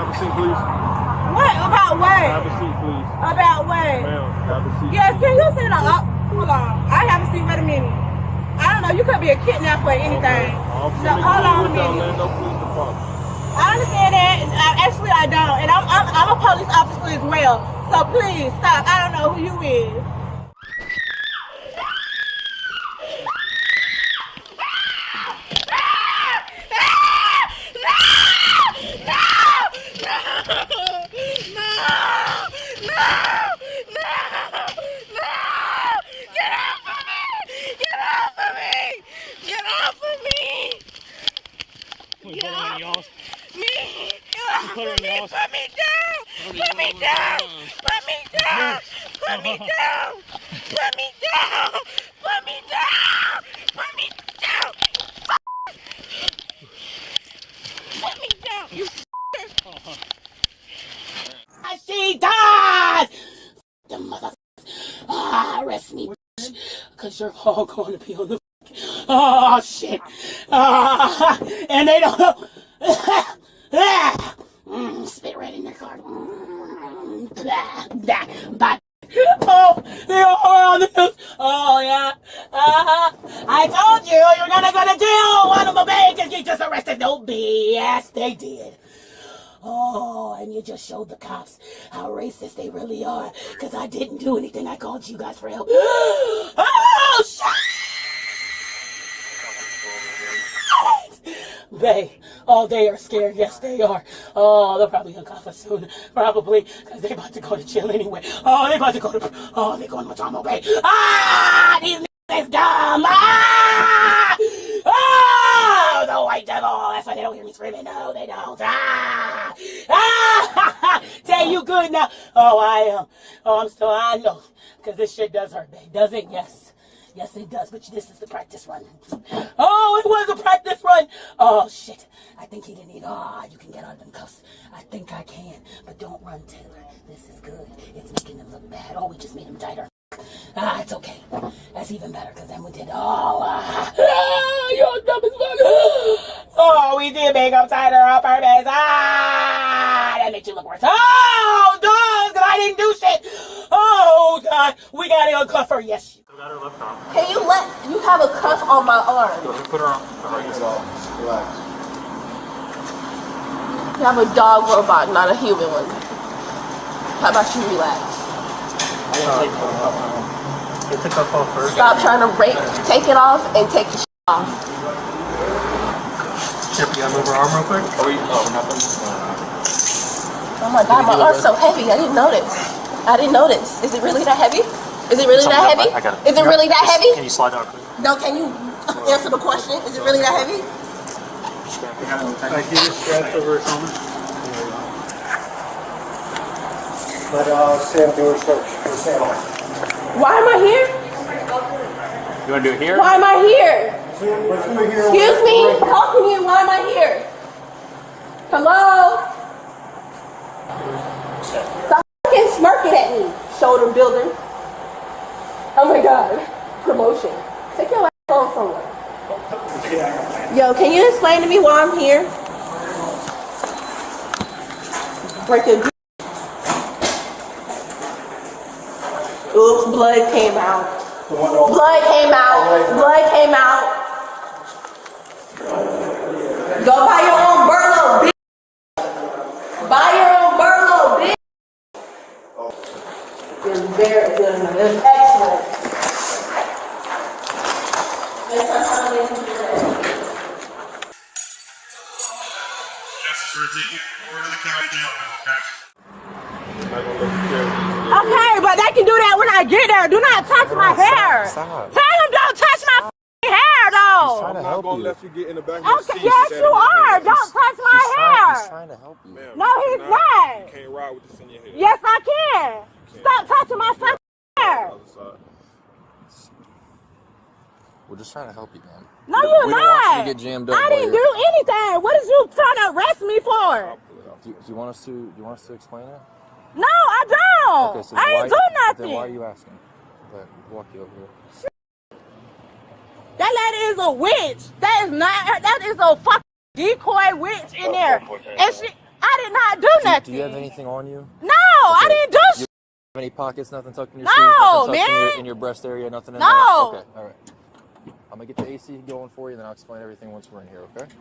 have a seat, please? What? About what? Have a seat, please. About what? Ma'am, have a seat. Yes, can you sit up? Hold on. I have a seat. Wait a minute. I don't know. You could be a kidnapper or anything. Okay. No, hold on a minute. No police department. I understand that. Actually, I don't. And I'm a police officer as well. So please stop. I don't know who you is. She dies! The mother arrest me, cause you're all going to be on the oh shit. And they don't know. Spit right in their car. Oh, they are on the news. Oh yeah. I told you you're gonna go to jail. One of my bags get just arrested. No BS, they did. Oh, and you just showed the cops how racist they really are. Because I didn't do anything. I called you guys for help. Oh, shit! They, oh, they are scared. Yes, they are. Oh, they're probably going to cuff us soon. Probably. Because they're about to go to jail anyway. Oh, they're about to go to, oh, they're going to Matamo Bay. Ah! These niggas is dumb. Ah! Oh, the white devil. That's why they don't hear me screaming. No, they don't. Ah! Ah! Say you good now. Oh, I am. Oh, I know. Because this shit does hurt, babe. Does it? Yes. Yes, it does. But this is the practice run. Oh, it was a practice run. Oh, shit. I think he didn't need. Oh, you can get out of them cuffs. I think I can. But don't run, Taylor. This is good. It's making them look bad. Oh, we just made him tighter. It's okay. That's even better because then we did. You're dumb as fuck. Oh, we did make him tighter on purpose. That makes you look worse. Oh, dog, I didn't do shit. Oh, God, we got to uncuff her. Yes. Got her left arm. Can you have a cuff on my arm? Put her on. Relax. You have a dog robot, not a human one. How about you relax? Get the cuff off first. Stop trying to take it off and take the off. Chip, you gotta move her arm real quick? We're not done. Oh my God, my arm's so heavy. I didn't notice. Is it really that heavy? Is it really that heavy? I got it. Is it really that heavy? Can you slide out quick? No, can you answer the question? Is it really that heavy? Can you just scratch over his helmet? Let Sam do her search for Sam. Why am I here? You wanna do it here? Why am I here? Excuse Excuse me? Talking to you. Why am I here? Hello? Stop fucking smirking at me. Shoulder building. Oh my God. Promotion. Take your ass on somewhere. Yo, can you explain to me why I'm here? Breaking. Oops, blood came out. Blood came out. Blood came out. Go buy your own Burlo, bitch. Buy your own Burlo, bitch. It's very good. It's excellent. Okay, but they can do that when I get there. Do not touch my hair. Stop. Tell them don't touch my hair, though. Trying to I'm not help going to you. let you get in the back of your Okay, seat. yes, you are. Don't touch my He's hair. trying to help you. Ma'am, No, he's you not. You can't ride with this in your head. Yes, I can. Stop touching my fucking hair. Other side. We're just trying to help you, man. No, We you're don't want you not. to get jammed up. I didn't do anything. What is you trying to arrest me for? Do you want us to explain it? No, I don't. Okay, so I ain't do nothing. Then why are you asking? Let me walk you over here. That lady is a witch. That is a fucking decoy witch in there. And I did not not do nothing. Do you have anything on you? No, I didn't do shit. Any pockets? Nothing tucked in your No, shoes? Nothing tucked man. in your breast area? Nothing in No. there? Okay, all right. I'm gonna get the AC going for you, then I'll explain everything once we're in here, okay?